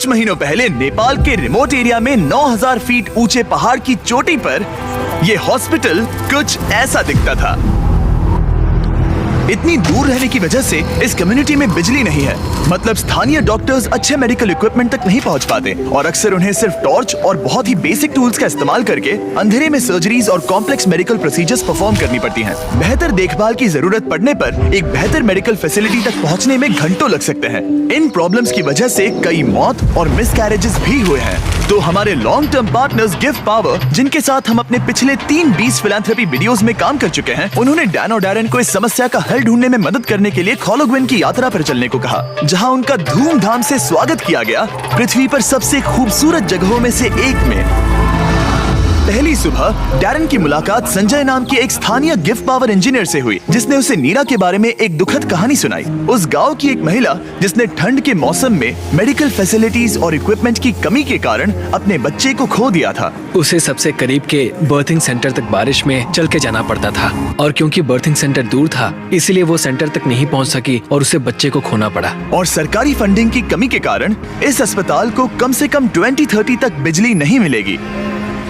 कुछ महीनों पहले नेपाल के रिमोट एरिया में 9000 फीट ऊंचे पहाड़ की चोटी पर ये हॉस्पिटल कुछ ऐसा दिखता था। इतनी दूर रहने की वजह से इस कम्युनिटी में बिजली नहीं है, मतलब स्थानीय डॉक्टर्स अच्छे मेडिकल इक्विपमेंट तक नहीं पहुंच पाते और अक्सर उन्हें सिर्फ टॉर्च और बहुत ही बेसिक टूल्स का इस्तेमाल करके अंधेरे में सर्जरीज और कॉम्प्लेक्स मेडिकल प्रोसीजर्स परफॉर्म करनी पड़ती हैं। बेहतर देखभाल की जरूरत पड़ने पर एक बेहतर मेडिकल फैसिलिटी तक पहुँचने में घंटों लग सकते हैं। इन प्रॉब्लम्स की वजह से कई मौत और मिसकैरेजेस भी हुए हैं। तो हमारे long term partners gift power, जिनके साथ हम अपने पिछले 3 फिलैंथ्रोपी वीडियोस में काम कर चुके हैं, उन्होंने डैन और डैरेन को इस समस्या का हल ढूंढने में मदद करने के लिए खोलोग्विन की यात्रा पर चलने को कहा, जहां उनका धूमधाम से स्वागत किया गया पृथ्वी पर सबसे खूबसूरत जगहों में से एक में। पहली सुबह डैरेन की मुलाकात संजय नाम की एक स्थानीय गिफ्ट पावर इंजीनियर से हुई, जिसने उसे नीरा के बारे में एक दुखद कहानी सुनाई। उस गांव की एक महिला जिसने ठंड के मौसम में मेडिकल फैसिलिटीज और इक्विपमेंट की कमी के कारण अपने बच्चे को खो दिया था। उसे सबसे करीब के बर्थिंग सेंटर तक बारिश में चल के जाना पड़ता था और क्योंकि बर्थिंग सेंटर दूर था, इसलिए वो सेंटर तक नहीं पहुंच सकी और उसे बच्चे को खोना पड़ा। और सरकारी फंडिंग की कमी के कारण इस अस्पताल को कम से कम 2030 तक बिजली नहीं मिलेगी।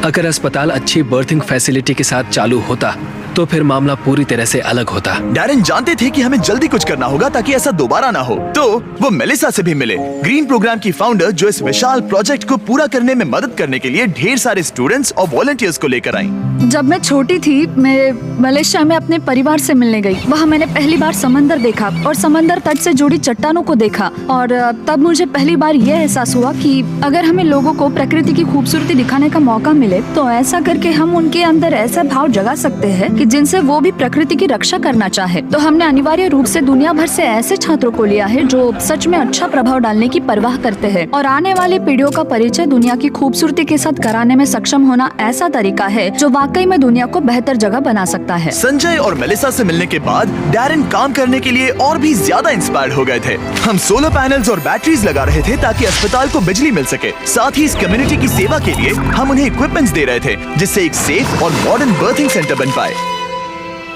अगर अस्पताल अच्छी बर्थिंग फैसिलिटी के साथ चालू होता तो फिर मामला पूरी तरह से अलग होता। डैरेन जानते थे कि हमें जल्दी कुछ करना होगा ताकि ऐसा दोबारा ना हो, तो वो मेलिसा से भी मिले, ग्रीन प्रोग्राम की फाउंडर, जो इस विशाल प्रोजेक्ट को पूरा करने में मदद करने के लिए ढेर सारे स्टूडेंट्स और वॉलंटियर्स को लेकर आई। जब मैं छोटी थी, मैं मलेशिया में अपने परिवार से मिलने गई। वहाँ मैंने पहली बार समंदर देखा और समंदर तट से जुड़ी चट्टानों को देखा और तब मुझे पहली बार यह एहसास हुआ कि अगर हमें लोगों को प्रकृति की खूबसूरती दिखाने का मौका मिले तो ऐसा करके हम उनके अंदर ऐसा भाव जगा सकते हैं कि जिनसे वो भी प्रकृति की रक्षा करना चाहे। तो हमने अनिवार्य रूप से दुनिया भर से ऐसे छात्रों को लिया है जो सच में अच्छा प्रभाव डालने की परवाह करते हैं और आने वाली पीढ़ियों का परिचय दुनिया की खूबसूरती के साथ कराने में सक्षम होना ऐसा तरीका है जो वाकई में दुनिया को बेहतर जगह बना सकता है। संजय और मेलिसा से मिलने के बाद डैरेन काम करने के लिए और भी ज्यादा इंस्पायर्ड हो गए थे। हम सोलर पैनल्स और बैटरीज लगा रहे थे ताकि अस्पताल को बिजली मिल सके। साथ ही इस कम्युनिटी की सेवा के लिए हम उन्हें इक्विपमेंट्स दे रहे थे, जिससे एक सेफ और मॉडर्न बर्थिंग सेंटर बन पाए।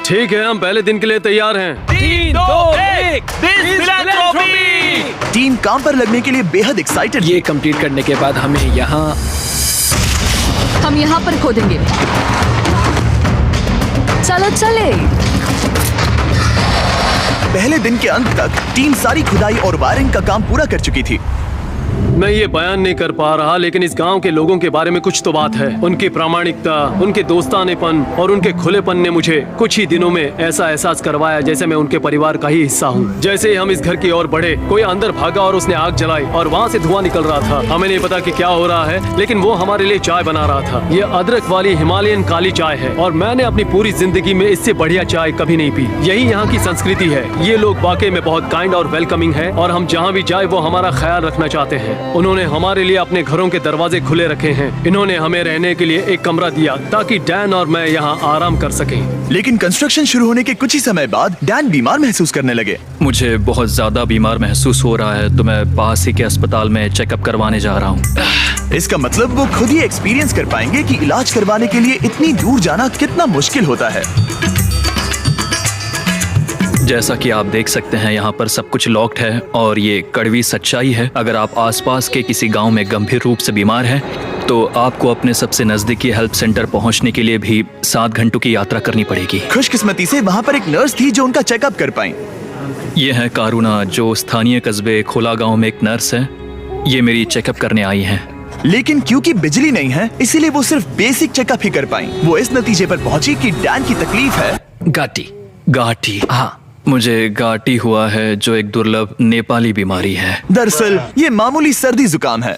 ठीक है, हम पहले दिन के लिए तैयार हैं। 3, 2, 1 टीम काम पर लगने के लिए बेहद एक्साइटेड। ये कंप्लीट करने के बाद हम यहाँ पर खोदेंगे। चलो चले। पहले दिन के अंत तक टीम सारी खुदाई और वायरिंग का काम पूरा कर चुकी थी। मैं ये बयान नहीं कर पा रहा, लेकिन इस गांव के लोगों के बारे में कुछ तो बात है। उनकी प्रामाणिकता, उनके दोस्तानेपन और उनके खुलेपन ने मुझे कुछ ही दिनों में ऐसा एहसास करवाया जैसे मैं उनके परिवार का ही हिस्सा हूँ। जैसे ही हम इस घर की ओर बढ़े, कोई अंदर भागा और उसने आग जलाई और वहाँ से धुआं निकल रहा था। हमें नहीं पता कि क्या हो रहा है, लेकिन वो हमारे लिए चाय बना रहा था। ये अदरक वाली हिमालयन काली चाय है और मैंने अपनी पूरी जिंदगी में इससे बढ़िया चाय कभी नहीं पी। यही यहाँ की संस्कृति है। ये लोग वाकई में बहुत काइंड और वेलकमिंग है और हम जहाँ भी जाए वो हमारा ख्याल रखना चाहते हैं। उन्होंने हमारे लिए अपने घरों के दरवाजे खुले रखे हैं। इन्होंने हमें रहने के लिए एक कमरा दिया ताकि डैन और मैं यहाँ आराम कर सकें। लेकिन कंस्ट्रक्शन शुरू होने के कुछ ही समय बाद डैन बीमार महसूस करने लगे। मुझे बहुत ज्यादा बीमार महसूस हो रहा है, तो मैं पास ही के अस्पताल में चेकअप करवाने जा रहा हूँ। इसका मतलब वो खुद ही एक्सपीरियंस कर पाएंगे कि इलाज करवाने के लिए इतनी दूर जाना कितना मुश्किल होता है। जैसा कि आप देख सकते हैं, यहाँ पर सब कुछ लॉक्ड है और ये कड़वी सच्चाई है। अगर आप आसपास के किसी गांव में गंभीर रूप से बीमार हैं, तो आपको अपने सबसे नजदीकी हेल्प सेंटर पहुंचने के लिए भी 7 घंटों की यात्रा करनी पड़ेगी। खुशकिस्मती से वहाँ पर एक नर्स थी जो उनका चेकअप कर पाई। ये है कारुना, जो स्थानीय कस्बे खोला गाँव में एक नर्स है। ये मेरी चेकअप करने आई है। लेकिन क्योंकि बिजली नहीं है, इसीलिए वो सिर्फ बेसिक चेकअप ही कर पाई। वो इस नतीजे पर पहुंची कि डैन की तकलीफ है गाठी। हाँ, मुझे गाठी हुआ है, जो एक दुर्लभ नेपाली बीमारी है। दरअसल ये मामूली सर्दी जुकाम है।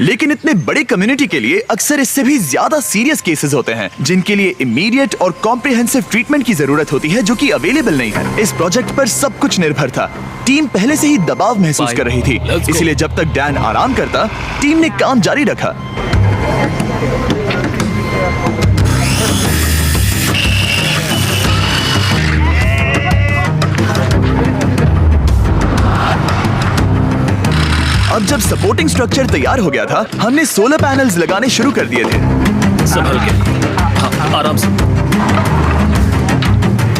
लेकिन इतने बड़े कम्युनिटी के लिए अक्सर इससे भी ज्यादा सीरियस केसेस होते हैं, जिनके लिए इमीडिएट और कॉम्प्रिहेंसिव ट्रीटमेंट की जरूरत होती है, जो कि अवेलेबल नहीं है। इस प्रोजेक्ट पर सब कुछ निर्भर था। टीम पहले से ही दबाव महसूस कर रही थी, इसलिए जब तक डैन आराम करता, टीम ने काम जारी रखा। अब जब सपोर्टिंग स्ट्रक्चर तैयार हो गया था, हमने सोलर पैनल्स लगाने शुरू कर दिए थे। संभल के, हाँ, आराम से।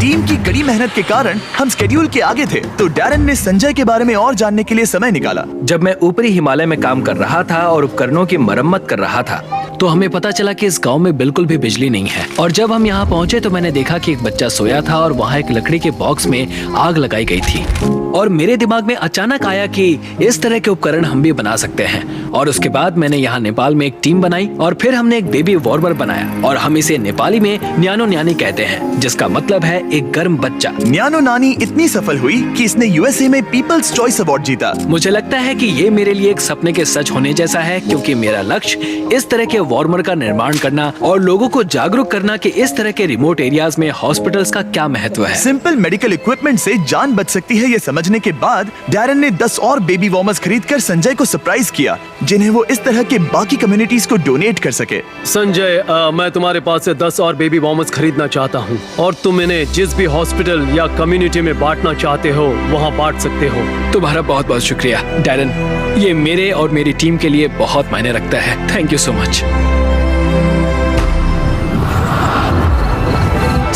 टीम की कड़ी मेहनत के कारण हम स्केड्यूल के आगे थे, तो डैरन ने संजय के बारे में और जानने के लिए समय निकाला। जब मैं ऊपरी हिमालय में काम कर रहा था और उपकरणों की मरम्मत कर रहा था, तो हमें पता चला कि इस गांव में बिल्कुल भी बिजली नहीं है। और जब हम यहाँ पहुँचे तो मैंने देखा कि एक बच्चा सोया था और वहाँ एक लकड़ी के बॉक्स में आग लगाई गई थी। और मेरे दिमाग में अचानक आया कि इस तरह के उपकरण हम भी बना सकते हैं। और उसके बाद मैंने यहाँ नेपाल में एक टीम बनाई और फिर हमने एक बेबी वार्मर बनाया, और हम इसे नेपाली में न्यानो न्यानी कहते हैं, जिसका मतलब है एक गर्म बच्चा। न्यानो नानी इतनी सफल हुई कि इसने यूएसए में पीपल्स चॉइस अवार्ड जीता। मुझे लगता है कि ये मेरे लिए एक सपने के सच होने जैसा है, क्योंकि मेरा लक्ष्य इस तरह के वार्मर का निर्माण करना और लोगों को जागरूक करना कि इस तरह के रिमोट एरियाज में हॉस्पिटल्स का क्या महत्व है। सिंपल मेडिकल इक्विपमेंट से जान बच सकती है, ये समझने के बाद डैरन ने 10 और बेबी वार्मर्स खरीदकर संजय को सरप्राइज किया, जिन्हें वो इस तरह के बाकी कम्युनिटीज को डोनेट कर सके। संजय, मैं तुम्हारे पास से 10 और बेबी वार्मर्स खरीदना चाहता हूँ, और तुम इन्हें जिस भी हॉस्पिटल या कम्युनिटी में बांटना चाहते हो वहाँ बांट सकते हो। तुम्हारा बहुत बहुत शुक्रिया डैरन, ये मेरे और मेरी टीम के लिए बहुत मायने रखता है। Thank you so much.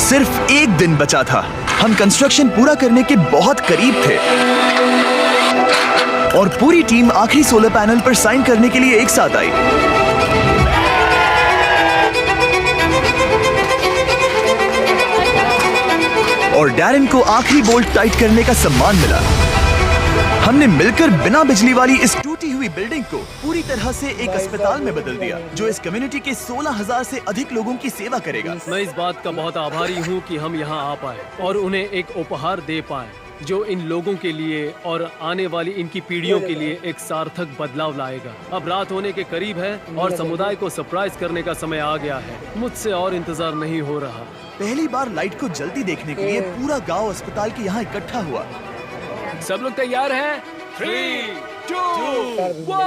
सिर्फ एक दिन बचा था, हम कंस्ट्रक्शन पूरा करने के बहुत करीब थे और पूरी टीम आखिरी सोलर पैनल पर साइन करने के लिए एक साथ आई। और डैरन को आखिरी बोल्ट टाइट करने का सम्मान मिला। हमने मिलकर बिना बिजली वाली इस टूटी हुई बिल्डिंग को पूरी तरह से एक अस्पताल में बदल दिया, जो इस कम्युनिटी के 16,000 से अधिक लोगों की सेवा करेगा। मैं इस बात का बहुत आभारी हूँ कि हम यहाँ आ पाए और उन्हें एक उपहार दे पाए, जो इन लोगों के लिए और आने वाली इनकी पीढ़ियों के लिए एक सार्थक बदलाव लाएगा। अब रात होने के करीब है और समुदाय को सरप्राइज करने का समय आ गया है। मुझसे और इंतजार नहीं हो रहा। पहली बार लाइट को जल्दी देखने के लिए पूरा गांव अस्पताल के यहाँ इकट्ठा हुआ। सब लोग तैयार हैं? 3, 2, 1।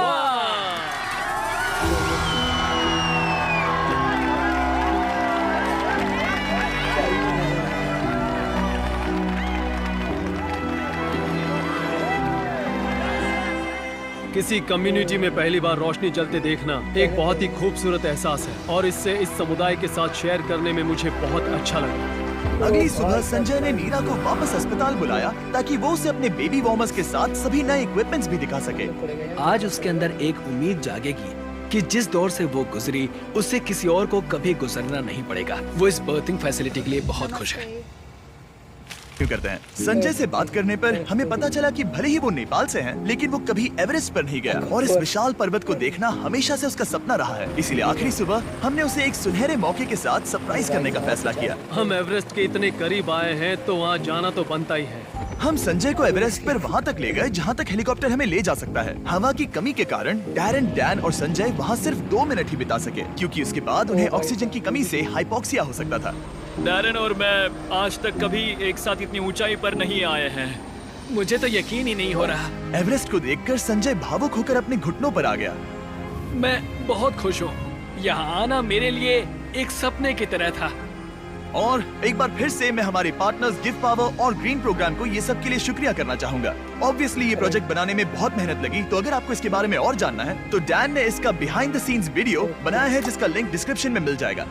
किसी कम्युनिटी में पहली बार रोशनी जलते देखना एक बहुत ही खूबसूरत एहसास है, और इससे इस समुदाय के साथ शेयर करने में मुझे बहुत अच्छा लगा। अगली सुबह संजय ने नीरा को वापस अस्पताल बुलाया ताकि वो उसे अपने बेबी वार्मर्स के साथ सभी नए इक्विपमेंट्स भी दिखा सके। आज उसके अंदर एक उम्मीद जागेगी कि जिस दौर से वो गुजरी, उससे किसी और को कभी गुजरना नहीं पड़ेगा। वो इस बर्थिंग फैसिलिटी के लिए बहुत खुश है। क्यों करते हैं? संजय से बात करने पर हमें पता चला कि भले ही वो नेपाल से हैं, लेकिन वो कभी एवरेस्ट पर नहीं गया और इस विशाल पर्वत को देखना हमेशा से उसका सपना रहा है। इसीलिए आखिरी सुबह हमने उसे एक सुनहरे मौके के साथ सरप्राइज करने का फैसला किया। हम एवरेस्ट के इतने करीब आए हैं तो वहाँ जाना तो बनता ही है। हम संजय को एवरेस्ट पर वहाँ तक ले गए जहाँ तक हेलीकॉप्टर हमें ले जा सकता है। हवा की कमी के कारण डैरन, डैन और संजय वहाँ सिर्फ 2 मिनट ही बिता सके, क्योंकि उसके बाद उन्हें ऑक्सीजन की कमी से हाइपोक्सिया हो सकता था। डैरन और मैं आज तक कभी एक साथ इतनी ऊंचाई पर नहीं आए हैं। मुझे तो यकीन ही नहीं हो रहा। एवरेस्ट को देखकर संजय भावुक होकर अपने घुटनों पर आ गया। मैं बहुत खुश हूँ। यहाँ आना मेरे लिए एक सपने की तरह था। और एक बार फिर से मैं हमारे पार्टनर्स गिव पावर और ग्रीन प्रोग्राम को ये सब के लिए शुक्रिया करना चाहूंगा। ऑब्वियसली ये प्रोजेक्ट बनाने में बहुत मेहनत लगी, तो अगर आपको इसके बारे में और जानना है तो डैन ने इसका बिहाइंड द सीन्स वीडियो बनाया है, जिसका लिंक डिस्क्रिप्शन में मिल जाएगा।